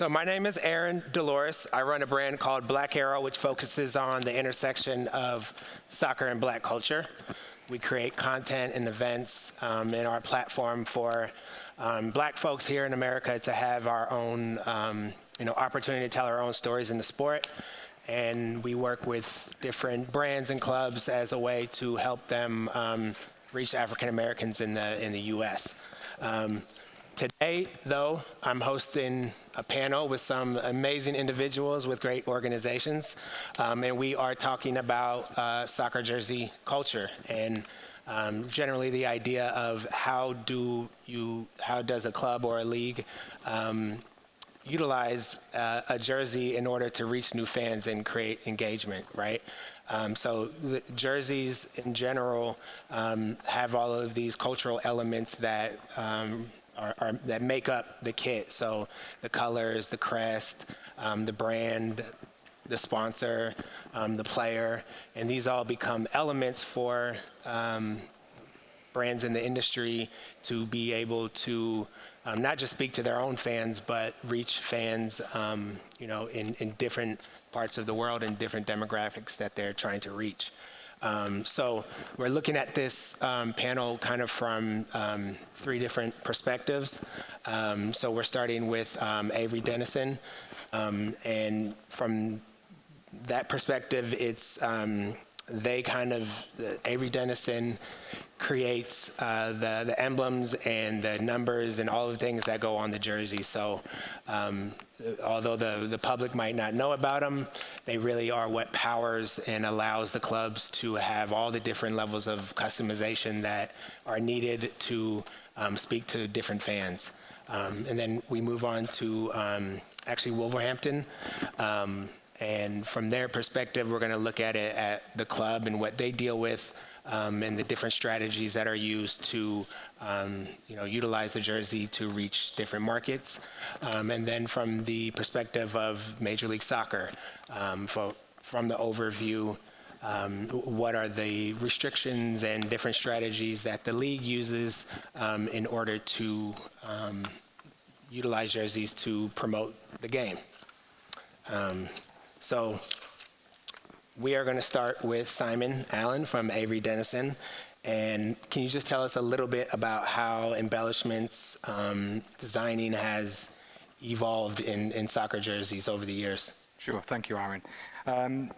So my name is Aaron Dolores. I run a brand called Black Arrow, which focuses on the intersection of soccer and black culture. We create content and events in our platform for black folks here in America to have our own opportunity to tell our own stories in the sport. And we work with different brands and clubs as a way to help them reach African Americans in the U.S. Today, though, I'm hosting a panel with some amazing individuals with great organizations, and we are talking about soccer jersey culture and generally the idea of how does a club or a league utilize a jersey in order to reach new fans and create engagement, right? So the jerseys in general have all of these cultural elements that that make up the kit. So the colors, the crest, the brand, the sponsor, the player, and these all become elements for brands in the industry to be able to not just speak to their own fans, but reach fans, in different parts of the world and different demographics that they're trying to reach. So we're looking at this panel kind of from 3 different perspectives. So we're starting with Avery Dennison, and from that perspective, it's Avery Dennison creates the emblems and the numbers and all of the things that go on the jersey. So although the public might not know about them, they really are what powers and allows the clubs to have all the different levels of customization that are needed to speak to different fans. And then we move on to actually Wolverhampton. And from their perspective, we're going to look at it at the club and what they deal with, and the different strategies that are used to utilize the jersey to reach different markets. And then from the perspective of Major League Soccer, from the overview, what are the restrictions and different strategies that the league uses in order to utilize jerseys to promote the game. So we are going to start with Simon Allen from Avery Dennison. And can you just tell us a little bit about how Embellishments designing has evolved in soccer jerseys over the years? Sure, thank you, Aaron.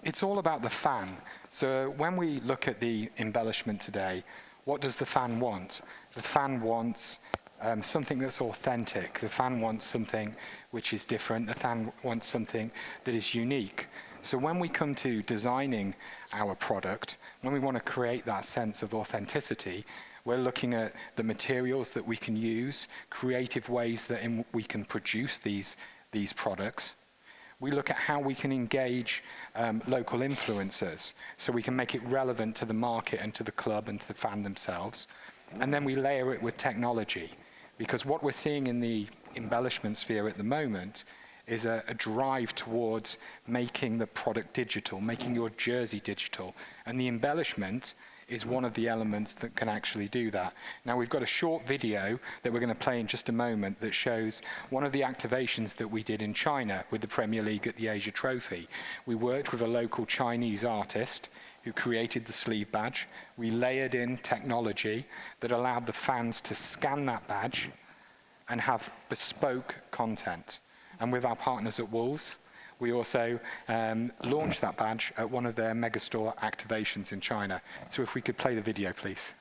It's all about the fan. So when we look at the embellishment today, what does the fan want? The fan wants something that's authentic. The fan wants something which is different. The fan wants something that is unique. So when we come to designing our product, when we want to create that sense of authenticity, we're looking at the materials that we can use, creative ways that we can produce these products. We look at how we can engage local influencers so we can make it relevant to the market and to the club and to the fan themselves. And then we layer it with technology, because what we're seeing in the embellishment sphere at the moment is a drive towards making the product digital, making your jersey digital. And the embellishment is one of the elements that can actually do that. Now, we've got a short video that we're going to play in just a moment that shows one of the activations that we did in China with the Premier League at the Asia Trophy. We worked with a local Chinese artist who created the sleeve badge. We layered in technology that allowed the fans to scan that badge and have bespoke content. And with our partners at Wolves, we also launched that badge at one of their megastore activations in China. So if we could play the video, please.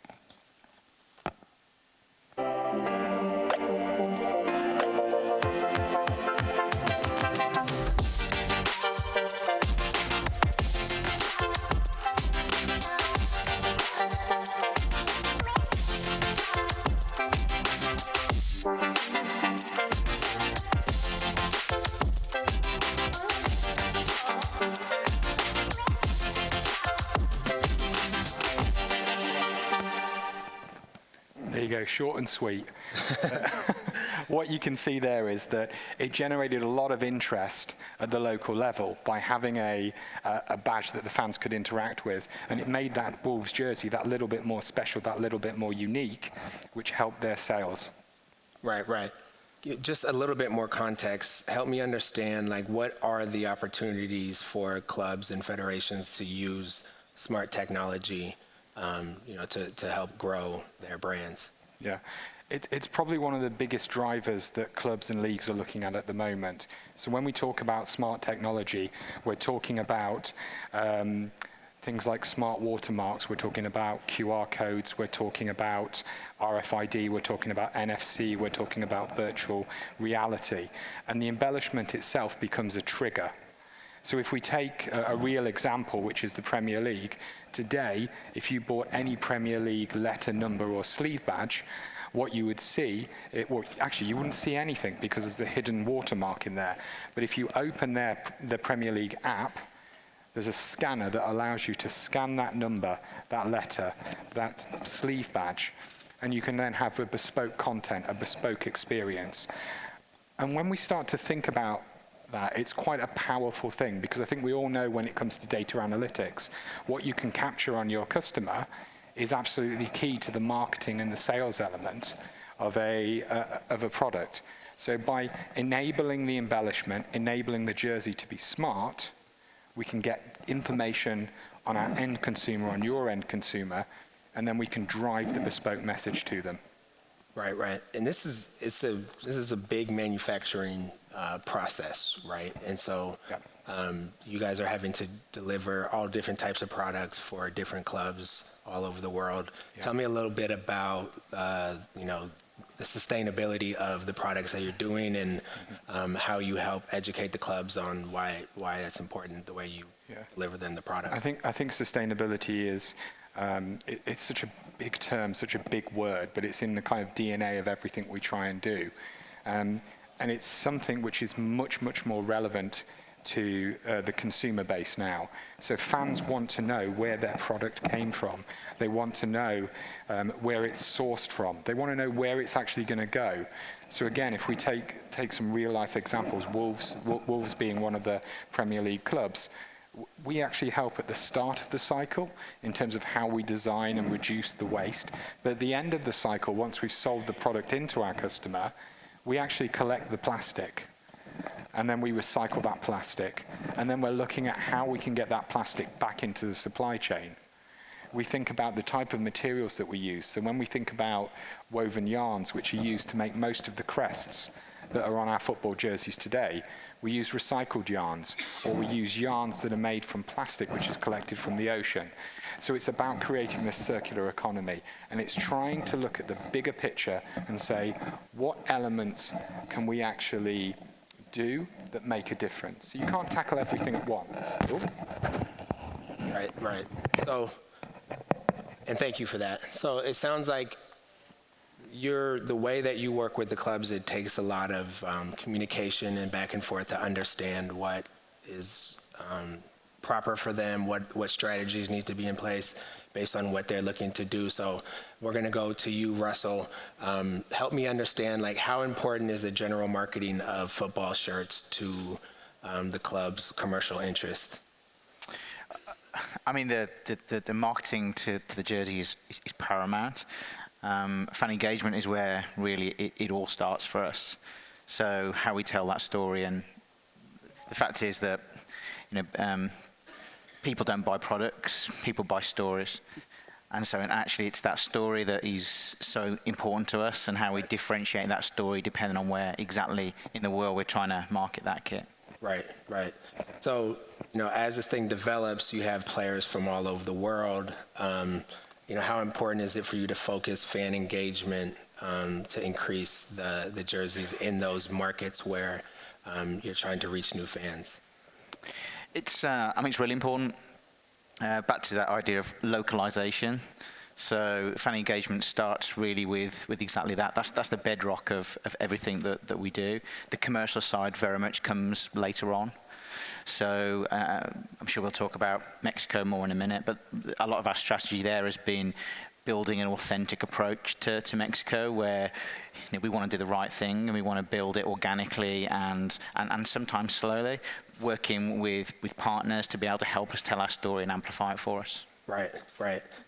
There you go, short and sweet. What you can see there is that it generated a lot of interest at the local level by having a badge that the fans could interact with, and it made that Wolves jersey that little bit more special, that little bit more unique, which helped their sales. Right, right. Just a little bit more context. Help me understand, like, what are the opportunities for clubs and federations to use smart technology, to help grow their brands? Yeah, it's probably one of the biggest drivers that clubs and leagues are looking at the moment. So when we talk about smart technology, we're talking about things like smart watermarks, we're talking about QR codes, we're talking about RFID, we're talking about NFC, we're talking about virtual reality. And the embellishment itself becomes a trigger. So if we take a real example, which is the Premier League, today, if you bought any Premier League letter, number, or sleeve badge, what you would see, actually you wouldn't see anything because there's a hidden watermark in there. But if you open the Premier League app, there's a scanner that allows you to scan that number, that letter, that sleeve badge, and you can then have a bespoke content, a bespoke experience. And when we start to think about that, it's quite a powerful thing, because I think we all know when it comes to data analytics, what you can capture on your customer is absolutely key to the marketing and the sales element of a product. So by enabling the embellishment, enabling the jersey to be smart, we can get information on our end consumer, on your end consumer, and then we can drive the bespoke message to them. Right. And this is a big manufacturing process, right? And so you guys are having to deliver all different types of products for different clubs all over the world. Yeah. Tell me a little bit about the sustainability of the products that you're doing, and how you help educate the clubs on why it's important, the way you deliver them the products. I think sustainability is it's such a big term, such a big word, but it's in the kind of DNA of everything we try and do, and it's something which is much more relevant to the consumer base now. So fans want to know where their product came from. They want to know where it's sourced from. They want to know where it's actually going to go. So again, if we take some real life examples, Wolves being one of the Premier League clubs, we actually help at the start of the cycle in terms of how we design and reduce the waste. But at the end of the cycle, once we've sold the product into our customer, we actually collect the plastic. And then we recycle that plastic. And then we're looking at how we can get that plastic back into the supply chain. We think about the type of materials that we use. So when we think about woven yarns, which are used to make most of the crests that are on our football jerseys today, we use recycled yarns, or we use yarns that are made from plastic, which is collected from the ocean. So it's about creating this circular economy, and it's trying to look at the bigger picture and say, what elements can we actually do that make a difference? You can't tackle everything at once. Ooh. Right. So, and thank you for that. So it sounds like the way that you work with the clubs, it takes a lot of communication and back and forth to understand what is proper for them, what strategies need to be in place based on what they're looking to do. So we're going to go to you, Russell. Help me understand, like, how important is the general marketing of football shirts to the club's commercial interest? I mean, the marketing to the jersey is paramount. Fan engagement is where really it all starts for us. So how we tell that story, and the fact is that people don't buy products, people buy stories. And so actually it's that story that is so important to us, and how we differentiate that story depending on where exactly in the world we're trying to market that kit. Right. So, as this thing develops, you have players from all over the world. How important is it for you to focus fan engagement to increase the jerseys in those markets where you're trying to reach new fans? It's really important. Back to that idea of localization. So fan engagement starts really with exactly that. That's the bedrock of everything that we do. The commercial side very much comes later on. So I'm sure we'll talk about Mexico more in a minute, but a lot of our strategy there has been building an authentic approach to Mexico, where we want to do the right thing and we want to build it organically and sometimes slowly, working with partners to be able to help us tell our story and amplify it for us. Right.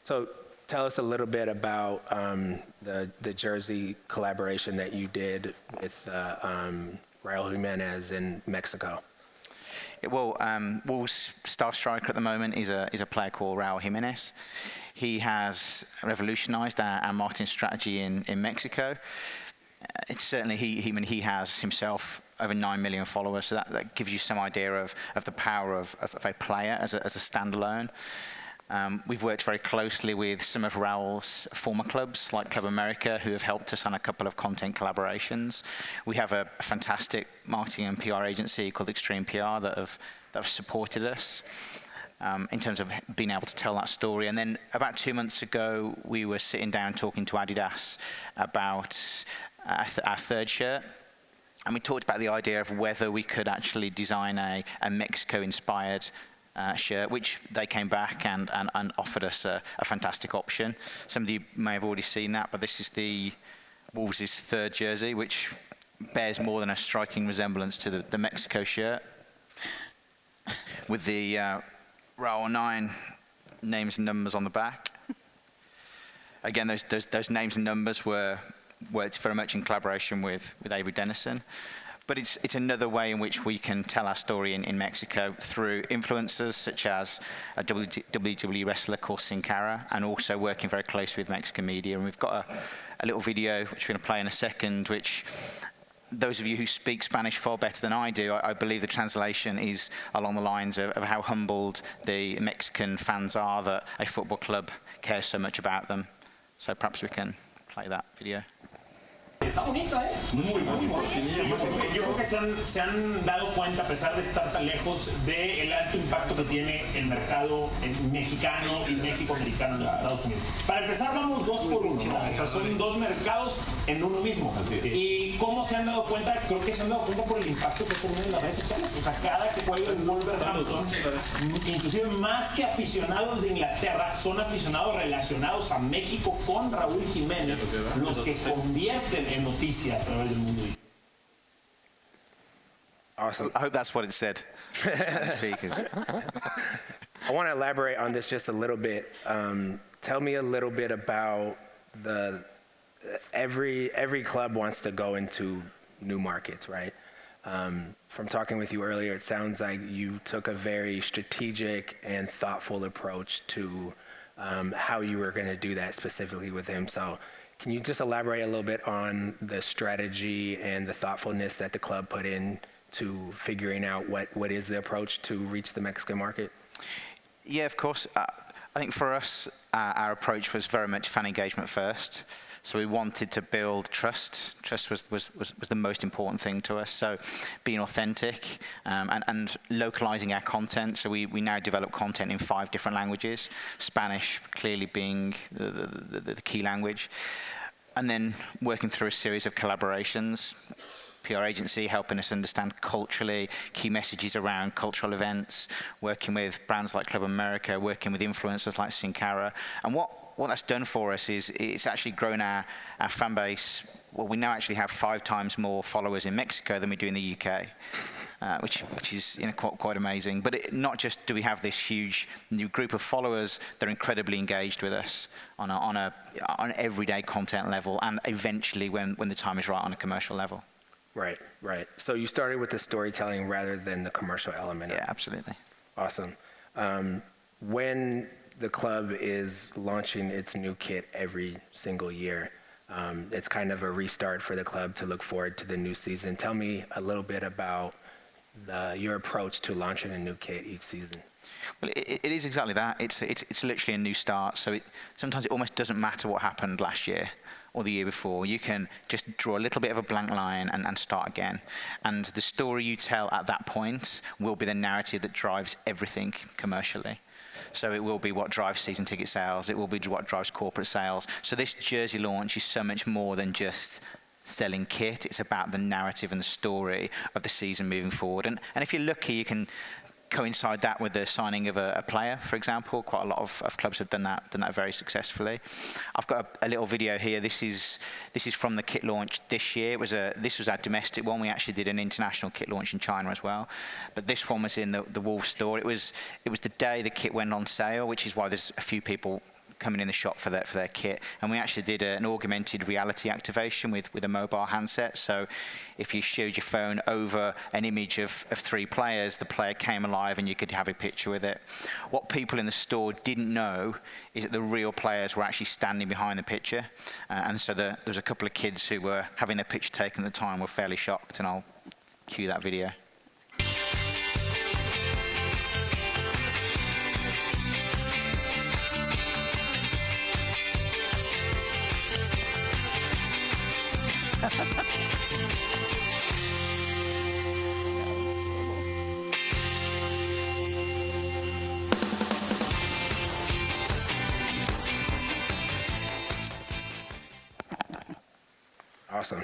So tell us a little bit about the jersey collaboration that you did with Raul Jimenez in Mexico. Well, Wolves' star striker at the moment is a player called Raul Jimenez. He has revolutionized our marketing strategy in Mexico. It's certainly he has himself over 9 million followers, so that gives you some idea of the power of a player as a standalone. We've worked very closely with some of Raul's former clubs, like Club America, who have helped us on a couple of content collaborations. We have a fantastic marketing and PR agency called Extreme PR that have supported us in terms of being able to tell that story. And then about 2 months ago, we were sitting down talking to Adidas about our third shirt. And we talked about the idea of whether we could actually design a Mexico-inspired shirt, which they came back and offered us a fantastic option. Some of you may have already seen that, but this is the Wolves' third jersey, which bears more than a striking resemblance to the Mexico shirt, with the Raul 9 names and numbers on the back. Again, those names and numbers were very much in collaboration with Avery Dennison. But it's another way in which we can tell our story in Mexico through influencers such as a WWE wrestler called Sin Cara, and also working very closely with Mexican media. And we've got a little video, which we're going to play in a second, which those of you who speak Spanish far better than I do, I believe the translation is along the lines of how humbled the Mexican fans are that a football club cares so much about them. So perhaps we can play that video. Está bonita, ¿eh? Muy bonita. Yo creo que se han dado cuenta, a pesar de estar tan lejos, del alto impacto que tiene el mercado mexicano y México-americano en Estados Unidos. Para empezar, vamos 2 por 1, ¿no? O sea, son 2 mercados en uno mismo. Y cómo se han dado cuenta, creo que se han dado cuenta por el impacto que tienen en las redes sociales. O sea, cada que juega el Wolverhampton, inclusive más que aficionados de Inglaterra, son aficionados relacionados a México con Raúl Jiménez, los que convierten en noticia a través del mundo. Awesome. I hope that's what it said. Speakers. I want to elaborate on this just a little bit. Tell me a little bit about every club wants to go into new markets, right? From talking with you earlier, it sounds like you took a very strategic and thoughtful approach to how you were going to do that specifically with him. So can you just elaborate a little bit on the strategy and the thoughtfulness that the club put in to figuring out what is the approach to reach the Mexican market? Yeah, of course. I think for us, our approach was very much fan engagement first. So we wanted to build trust. Trust was the most important thing to us. So being authentic and localizing our content. So we now develop content in 5 different languages, Spanish clearly being the key language. And then working through a series of collaborations, PR agency helping us understand culturally key messages around cultural events, working with brands like Club America, working with influencers like Sin Cara. And what that's done for us is it's actually grown our fan base. Well, we now actually have 5 times more followers in Mexico than we do in the UK, which is quite amazing. But not just do we have this huge new group of followers, they're incredibly engaged with us on an everyday content level, and eventually when the time is right on a commercial level. Right. So you started with the storytelling rather than the commercial element. Yeah, absolutely. Awesome. When the club is launching its new kit every single year, it's kind of a restart for the club to look forward to the new season. Tell me a little bit about your approach to launching a new kit each season. Well, it is exactly that. It's literally a new start. So sometimes it almost doesn't matter what happened last year or the year before. You can just draw a little bit of a blank line and start again. And the story you tell at that point will be the narrative that drives everything commercially. So it will be what drives season ticket sales. It will be what drives corporate sales. So this jersey launch is so much more than just selling kit. It's about the narrative and the story of the season moving forward. And if you're lucky, you can coincide that with the signing of a player, for example. Quite a lot of clubs have done that very successfully. I've got a little video here. This is from the kit launch this year. This was our domestic one. We actually did an international kit launch in China as well. But this one was in the Wolves store. It was the day the kit went on sale, which is why there's a few people coming in the shop for their kit. And we actually did an augmented reality activation with a mobile handset. So if you showed your phone over an image of 3 players, the player came alive and you could have a picture with it. What people in the store didn't know is that the real players were actually standing behind the picture. And so there was a couple of kids who were having their picture taken at the time were fairly shocked, and I'll cue that video. Awesome.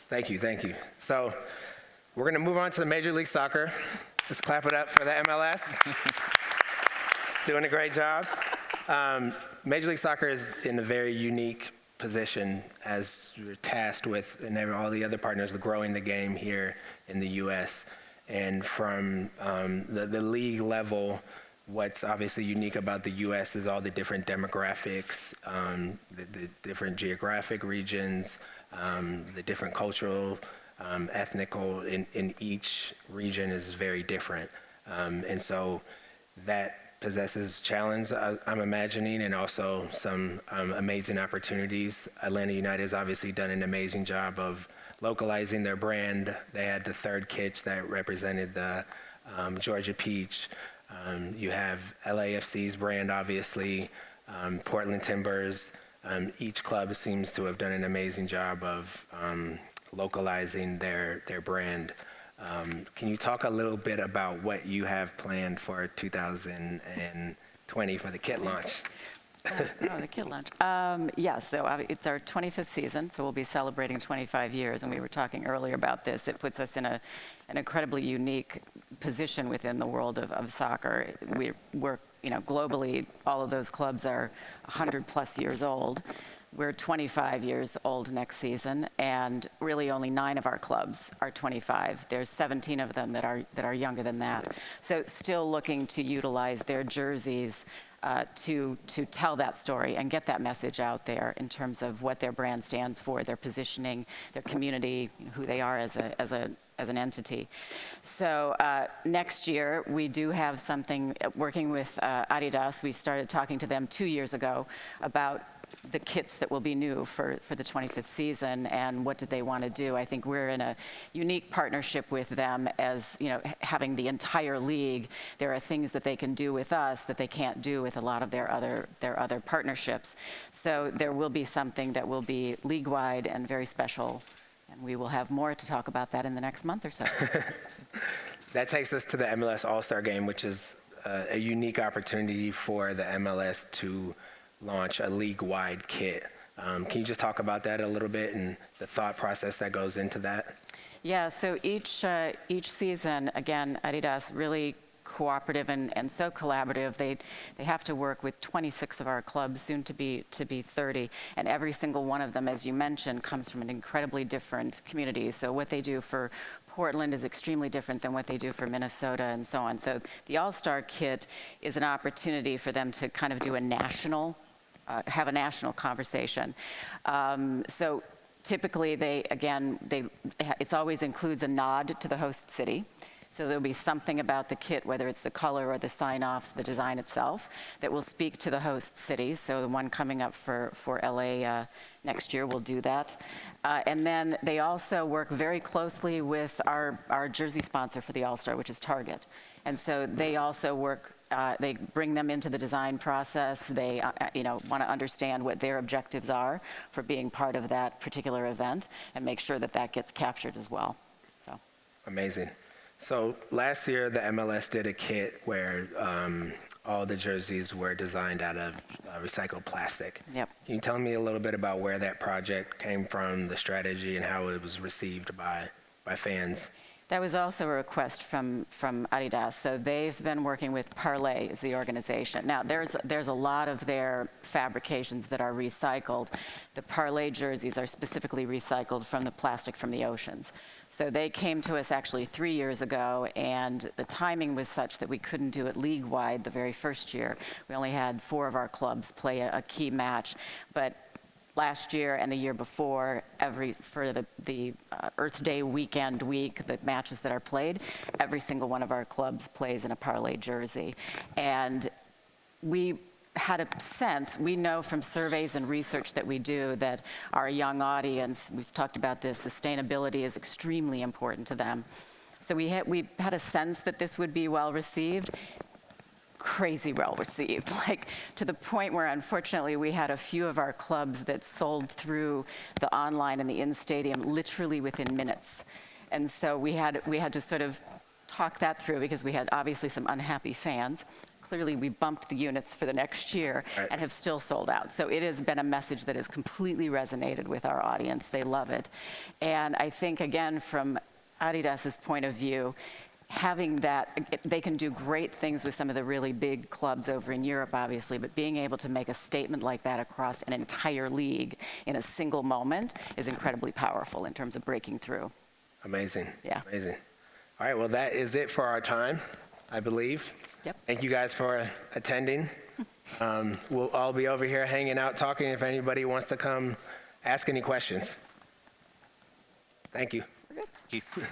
Thank you, thank you. So we're going to move on to the Major League Soccer. Let's clap it up for the MLS. Doing a great job. Major League Soccer is in a very unique position as we're tasked with, and all the other partners, growing the game here in the U.S. And from the league level, what's obviously unique about the U.S. is all the different demographics, the different geographic regions, the different cultural, ethnical in each region is very different. And so that possesses challenge, I'm imagining, and also some amazing opportunities. Atlanta United has obviously done an amazing job of localizing their brand. They had the 3rd kit that represented the Georgia Peach. You have LAFC's brand, obviously, Portland Timbers. Each club seems to have done an amazing job of localizing their brand. Can you talk a little bit about what you have planned for 2020 for the kit launch? The kit launch. Yeah, so it's our 25th season, so we'll be celebrating 25 years, and we were talking earlier about this. It puts us in an incredibly unique position within the world of soccer. We work, globally, all of those clubs are 100+ years old. We're 25 years old next season, and really only 9 of our clubs are 25. There's 17 of them that are younger than that. So still looking to utilize their jerseys to tell that story and get that message out there in terms of what their brand stands for, their positioning, their community, who they are as an entity. So next year, we do have something, working with Adidas. We started talking to them 2 years ago about the kits that will be new for the 25th season and what did they want to do. I think we're in a unique partnership with them as, having the entire league. There are things that they can do with us that they can't do with a lot of their other partnerships. So there will be something that will be league-wide and very special, and we will have more to talk about that in the next month or so. That takes us to the MLS All-Star Game, which is a unique opportunity for the MLS to launch a league-wide kit. Can you just talk about that a little bit and the thought process that goes into that? Yeah, so each season, again, Adidas really cooperative and so collaborative. They have to work with 26 of our clubs, soon to be 30, and every single one of them, as you mentioned, comes from an incredibly different community. So what they do for Portland is extremely different than what they do for Minnesota and so on. So the All-Star Kit is an opportunity for them to kind of do have a national conversation. So typically it always includes a nod to the host city. So there'll be something about the kit, whether it's the color or the sign-offs, the design itself, that will speak to the host city. So the one coming up for LA next year will do that. And then they also work very closely with our jersey sponsor for the All-Star, which is Target. And so they also work, they bring them into the design process. They want to understand what their objectives are for being part of that particular event and make sure that that gets captured as well. So. Amazing. So last year, the MLS did a kit where all the jerseys were designed out of recycled plastic. Yep. Can you tell me a little bit about where that project came from, the strategy, and how it was received by fans? That was also a request from Adidas. So they've been working with Parlay as the organization. Now, there's a lot of their fabrications that are recycled. The Parlay jerseys are specifically recycled from the plastic from the oceans. So they came to us actually 3 years ago, and the timing was such that we couldn't do it league-wide the very first year. We only had 4 of our clubs play a key match. But last year and the year before, for the Earth Day weekend the matches that are played, every single one of our clubs plays in a Parlay jersey. And we had a sense, we know from surveys and research that we do that our young audience, we've talked about this, sustainability is extremely important to them. So we had a sense that this would be well received. Crazy well received, like to the point where unfortunately we had a few of our clubs that sold through the online and the in-stadium literally within minutes. And so we had to sort of talk that through because we had obviously some unhappy fans. Clearly we bumped the units for the next year and have still sold out. So it has been a message that has completely resonated with our audience. They love it. And I think again from Adidas's point of view, having that, they can do great things with some of the really big clubs over in Europe, obviously, but being able to make a statement like that across an entire league in a single moment is incredibly powerful in terms of breaking through. Amazing. Yeah. Amazing. All right, well, that is it for our time, I believe. Yep. Thank you guys for attending. We'll all be over here hanging out, talking if anybody wants to come ask any questions. Thank you. Thank you.